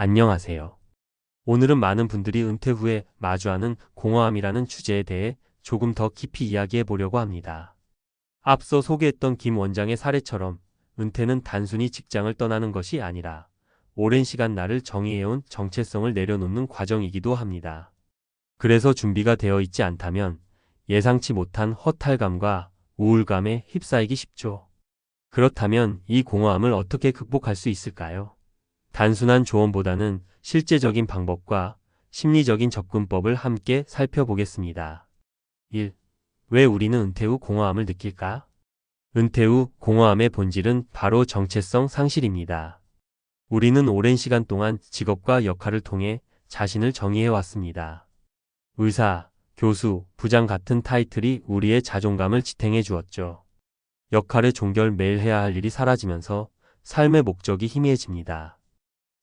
안녕하세요. 오늘은 많은 분들이 은퇴 후에 마주하는 공허함이라는 주제에 대해 조금 더 깊이 이야기해 보려고 합니다. 앞서 소개했던 김 원장의 사례처럼 은퇴는 단순히 직장을 떠나는 것이 아니라 오랜 시간 나를 정의해온 정체성을 내려놓는 과정이기도 합니다. 그래서 준비가 되어 있지 않다면 예상치 못한 허탈감과 우울감에 휩싸이기 쉽죠. 그렇다면 이 공허함을 어떻게 극복할 수 있을까요? 단순한 조언보다는 실제적인 방법과 심리적인 접근법을 함께 살펴보겠습니다. 1. 왜 우리는 은퇴 후 공허함을 느낄까? 은퇴 후 공허함의 본질은 바로 정체성 상실입니다. 우리는 오랜 시간 동안 직업과 역할을 통해 자신을 정의해왔습니다. 의사, 교수, 부장 같은 타이틀이 우리의 자존감을 지탱해 주었죠. 역할의 종결 매일 해야 할 일이 사라지면서 삶의 목적이 희미해집니다.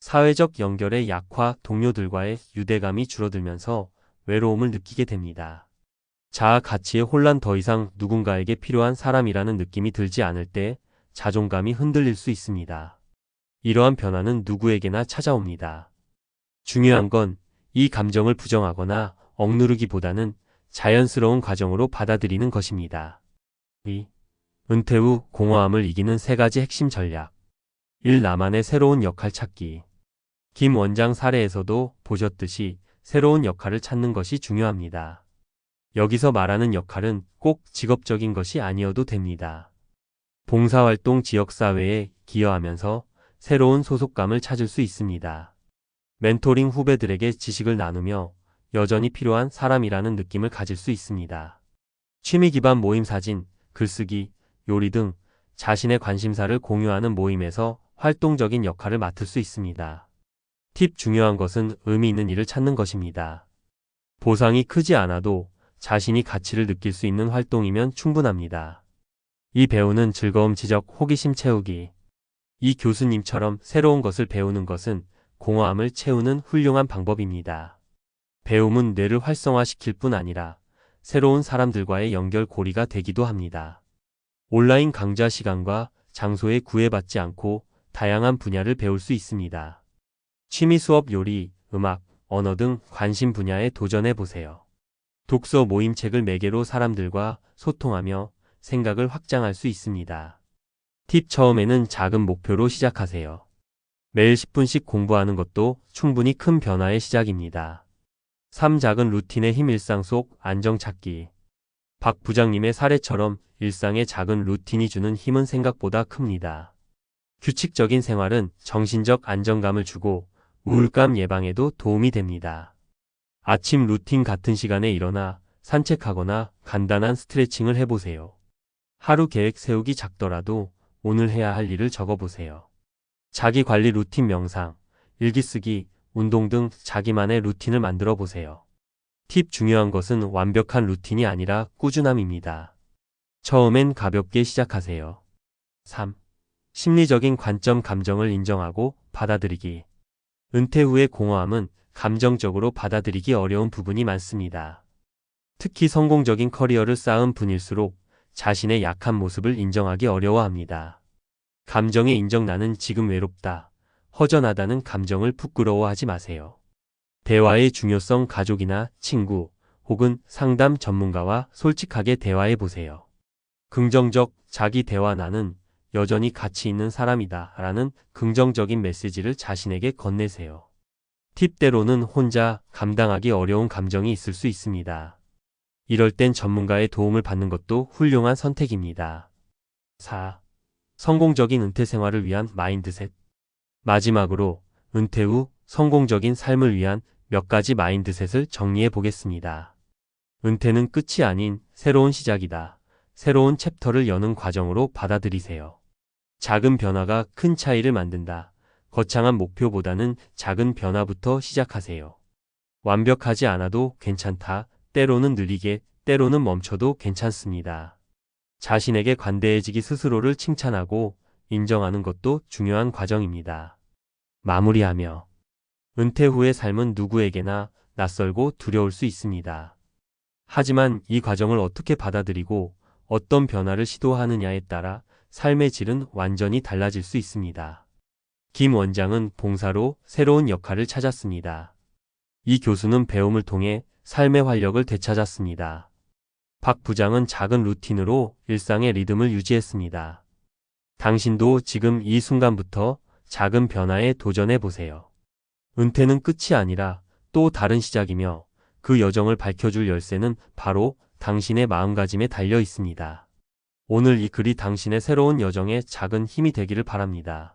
사회적 연결의 약화, 동료들과의 유대감이 줄어들면서 외로움을 느끼게 됩니다. 자아 가치의 혼란, 더 이상 누군가에게 필요한 사람이라는 느낌이 들지 않을 때 자존감이 흔들릴 수 있습니다. 이러한 변화는 누구에게나 찾아옵니다. 중요한 건 이 감정을 부정하거나 억누르기보다는 자연스러운 과정으로 받아들이는 것입니다. 2. 은퇴 후 공허함을 이기는 3가지 핵심 전략. 1. 나만의 새로운 역할 찾기. 김 원장 사례에서도 보셨듯이 새로운 역할을 찾는 것이 중요합니다. 여기서 말하는 역할은 꼭 직업적인 것이 아니어도 됩니다. 봉사활동, 지역사회에 기여하면서 새로운 소속감을 찾을 수 있습니다. 멘토링, 후배들에게 지식을 나누며 여전히 필요한 사람이라는 느낌을 가질 수 있습니다. 취미 기반 모임, 사진, 글쓰기, 요리 등 자신의 관심사를 공유하는 모임에서 활동적인 역할을 맡을 수 있습니다. 팁: 중요한 것은 의미 있는 일을 찾는 것입니다. 보상이 크지 않아도 자신이 가치를 느낄 수 있는 활동이면 충분합니다. 이 배우는 즐거움, 지적, 호기심 채우기. 이 교수님처럼 새로운 것을 배우는 것은 공허함을 채우는 훌륭한 방법입니다. 배움은 뇌를 활성화시킬 뿐 아니라 새로운 사람들과의 연결고리가 되기도 합니다. 온라인 강좌 시간과 장소에 구애받지 않고 다양한 분야를 배울 수 있습니다. 취미 수업, 요리, 음악, 언어 등 관심 분야에 도전해 보세요. 독서 모임, 책을 매개로 사람들과 소통하며 생각을 확장할 수 있습니다. 팁: 처음에는 작은 목표로 시작하세요. 매일 10분씩 공부하는 것도 충분히 큰 변화의 시작입니다. 3. 작은 루틴의 힘. 일상 속 안정 찾기. 박 부장님의 사례처럼 일상의 작은 루틴이 주는 힘은 생각보다 큽니다. 규칙적인 생활은 정신적 안정감을 주고 우울감 예방에도 도움이 됩니다. 아침 루틴: 같은 시간에 일어나 산책하거나 간단한 스트레칭을 해보세요. 하루 계획 세우기: 작더라도 오늘 해야 할 일을 적어보세요. 자기관리 루틴: 명상, 일기쓰기, 운동 등 자기만의 루틴을 만들어 보세요. 팁: 중요한 것은 완벽한 루틴이 아니라 꾸준함입니다. 처음엔 가볍게 시작하세요. 3. 심리적인 관점. 감정을 인정하고 받아들이기. 은퇴 후의 공허함은 감정적으로 받아들이기 어려운 부분이 많습니다. 특히 성공적인 커리어를 쌓은 분일수록 자신의 약한 모습을 인정하기 어려워합니다. 감정의 인정: 나는 지금 외롭다, 허전하다는 감정을 부끄러워하지 마세요. 대화의 중요성. 가족이나 친구 혹은 상담 전문가와 솔직하게 대화해 보세요. 긍정적 자기 대화: 나는 여전히 가치 있는 사람이다 라는 긍정적인 메시지를 자신에게 건네세요. 팁: 때로는 혼자 감당하기 어려운 감정이 있을 수 있습니다. 이럴 땐 전문가의 도움을 받는 것도 훌륭한 선택입니다. 4. 성공적인 은퇴 생활을 위한 마인드셋. 마지막으로 은퇴 후 성공적인 삶을 위한 몇 가지 마인드셋을 정리해 보겠습니다. 은퇴는 끝이 아닌 새로운 시작이다. 새로운 챕터를 여는 과정으로 받아들이세요. 작은 변화가 큰 차이를 만든다. 거창한 목표보다는 작은 변화부터 시작하세요. 완벽하지 않아도 괜찮다. 때로는 느리게, 때로는 멈춰도 괜찮습니다. 자신에게 관대해지기: 스스로를 칭찬하고 인정하는 것도 중요한 과정입니다. 마무리하며 은퇴 후의 삶은 누구에게나 낯설고 두려울 수 있습니다. 하지만 이 과정을 어떻게 받아들이고 어떤 변화를 시도하느냐에 따라 삶의 질은 완전히 달라질 수 있습니다. 김 원장은 봉사로 새로운 역할을 찾았습니다. 이 교수는 배움을 통해 삶의 활력을 되찾았습니다. 박 부장은 작은 루틴으로 일상의 리듬을 유지했습니다. 당신도 지금 이 순간부터 작은 변화에 도전해 보세요. 은퇴는 끝이 아니라 또 다른 시작이며 그 여정을 밝혀줄 열쇠는 바로 당신의 마음가짐에 달려 있습니다. 오늘 이 글이 당신의 새로운 여정에 작은 힘이 되기를 바랍니다.